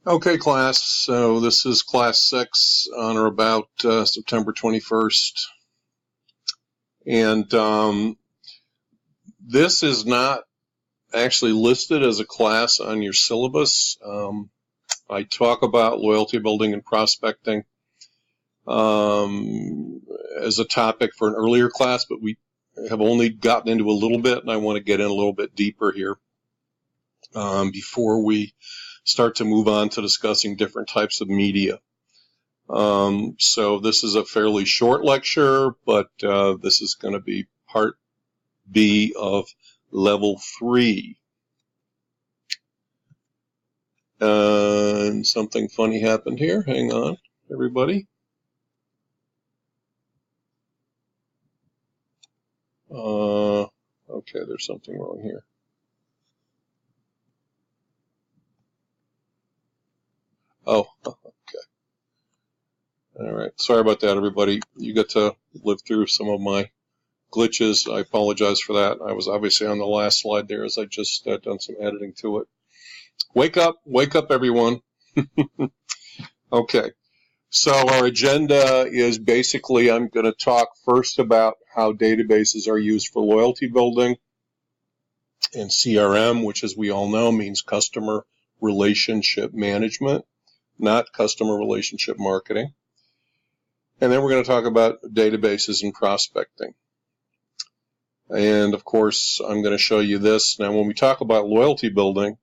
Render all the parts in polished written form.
Okay, class. So this is class 6 on or about September 21st. And this is not actually listed as a class on your syllabus. I talk about loyalty building and prospecting as a topic for an earlier class, but we have only gotten into a little bit, and I want to get in a little bit deeper here before we start to move on to discussing different types of media. So this is a fairly short lecture, but this is going to be part B of level 3. And something funny happened here. Hang on, everybody. Okay, there's something wrong here. Oh, okay. All right. Sorry about that, everybody. You get to live through some of my glitches. I apologize for that. I was obviously on the last slide there as I just done some editing to it. Wake up, everyone. Okay. So our agenda is basically I'm going to talk first about how databases are used for loyalty building and CRM, which as we all know means customer relationship management, not customer relationship marketing. And then we're going to talk about databases and prospecting. And of course, I'm going to show you this. Now, when we talk about loyalty building,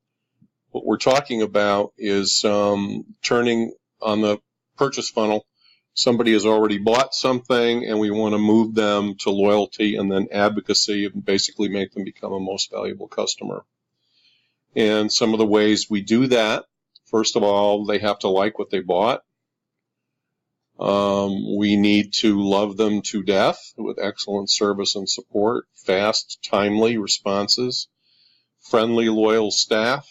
what we're talking about is turning on the purchase funnel. Somebody has already bought something and we want to move them to loyalty and then advocacy and basically make them become a most valuable customer. And some of the ways we do that, first of all, they have to like what they bought. We need to love them to death with excellent service and support, fast, timely responses, friendly, loyal staff,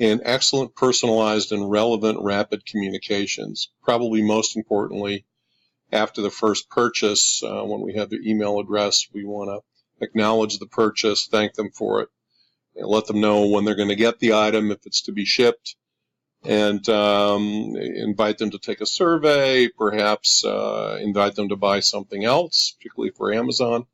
and excellent personalized and relevant rapid communications. Probably most importantly, after the first purchase, when we have their email address, we want to acknowledge the purchase, thank them for it, and let them know when they're going to get the item, if it's to be shipped, and invite them to take a survey, perhaps invite them to buy something else, particularly for Amazon.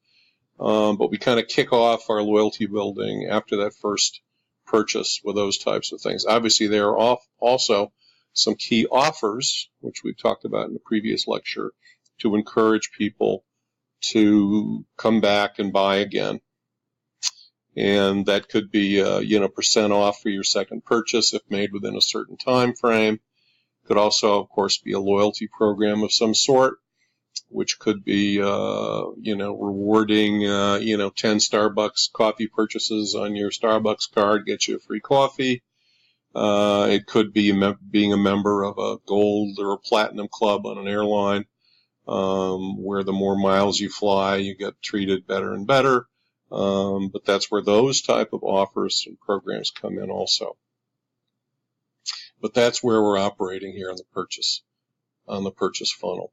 But we kind of kick off our loyalty building after that first purchase with those types of things. Obviously, there are also some key offers, which we've talked about in the previous lecture, to encourage people to come back and buy again. And that could be, percent off for your second purchase if made within a certain time frame. Could also, of course, be a loyalty program of some sort, which could be, rewarding, 10 Starbucks coffee purchases on your Starbucks card, get you a free coffee. It could be being a member of a gold or a platinum club on an airline, where the more miles you fly, you get treated better and better. But that's where those type of offers and programs come in also. But that's where we're operating here on the purchase funnel.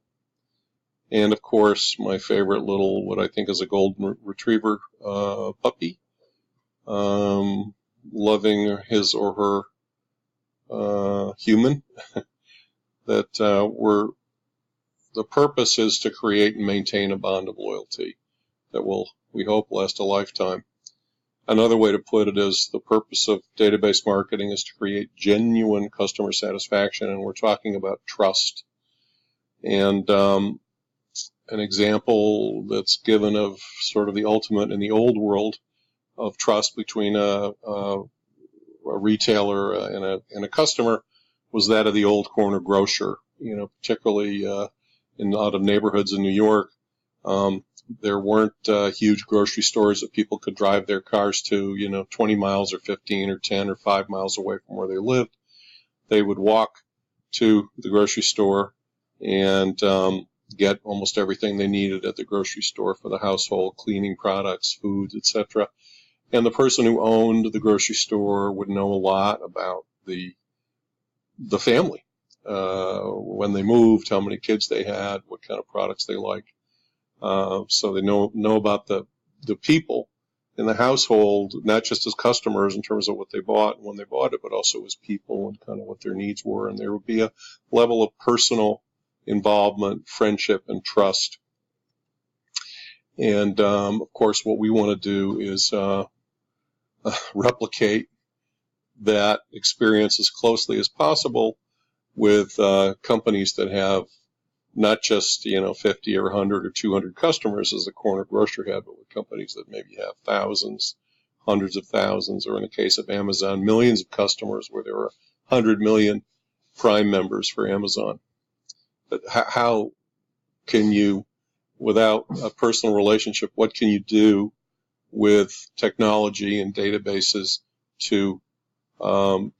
And of course, my favorite little, what I think is a golden retriever puppy, loving his or her human. That the purpose is to create and maintain a bond of loyalty that will, we hope, last a lifetime. Another way to put it is the purpose of database marketing is to create genuine customer satisfaction, and we're talking about trust. And an example that's given of sort of the ultimate in the old world of trust between a retailer and a customer was that of the old corner grocer, particularly in a lot of neighborhoods in New York. There weren't huge grocery stores that people could drive their cars to, 20 miles or 15 or 10 or 5 miles away from where they lived. They would walk to the grocery store and get almost everything they needed at the grocery store for the household, cleaning products, foods, etc. And the person who owned the grocery store would know a lot about the family, when they moved, how many kids they had, what kind of products they liked. So they know about the people, in the household, not just as customers in terms of what they bought and when they bought it, but also as people and kind of what their needs were. And there would be a level of personal involvement, friendship, and trust. And, of course, what we want to do is replicate that experience as closely as possible with companies that have not just 50 or 100 or 200 customers as the corner grocer had, but with companies that maybe have thousands, hundreds of thousands, or in the case of Amazon, millions of customers where there are 100 million Prime members for Amazon. But how can you, without a personal relationship, what can you do with technology and databases to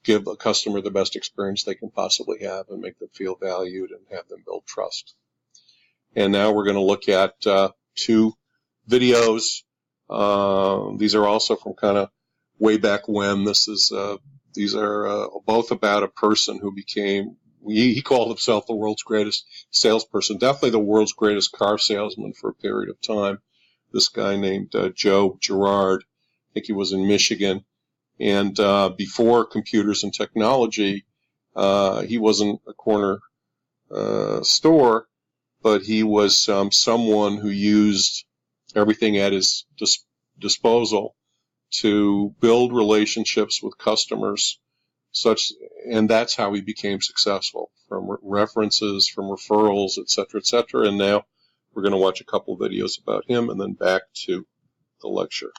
give a customer the best experience they can possibly have and make them feel valued and have them build trust? And now we're going to look at 2 videos. These are also from kind of way back when. These are both about a person who became, he called himself the world's greatest salesperson, definitely the world's greatest car salesman for a period of time. This guy named Joe Girard. I think he was in Michigan. And before computers and technology, he wasn't a corner store, but he was someone who used everything at his disposal to build relationships with customers, and that's how he became successful, from references, from referrals, et cetera, and now we're going to watch a couple of videos about him and then back to the lecture.